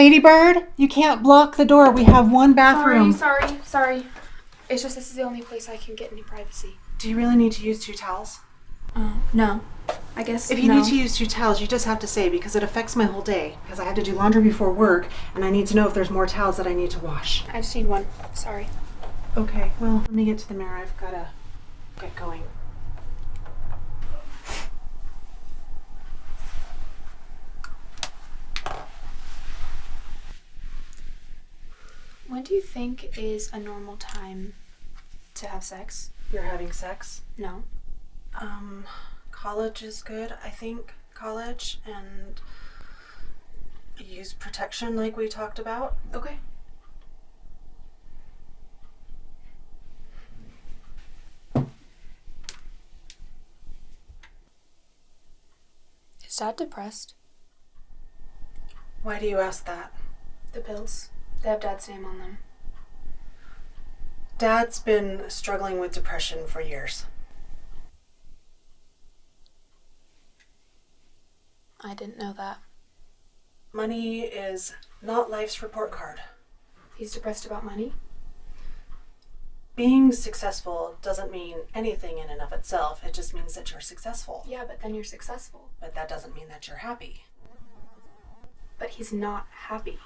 Ladybird, you can't block the door. We have one bathroom. Sorry. It's just this is the only place I can get any privacy. Do you really need to use 2 towels? No. I guess If you need to use 2 towels, you just have to say, because it affects my whole day. Because I have to do laundry before work, and I need to know if there's more towels that I need to wash. I just need one. Sorry. Okay, well, let me get to the mirror. I've got to get going. When do you think is a normal time to have sex? You're having sex? No. College is good, I think. College, and use protection like we talked about. Okay. Is Dad depressed? Why do you ask that? The pills. They have Dad's name on them. Dad's been struggling with depression for years. I didn't know that. Money is not life's report card. He's depressed about money? Being successful doesn't mean anything in and of itself. It just means that you're successful. Yeah, but then you're successful. But that doesn't mean that you're happy. But he's not happy.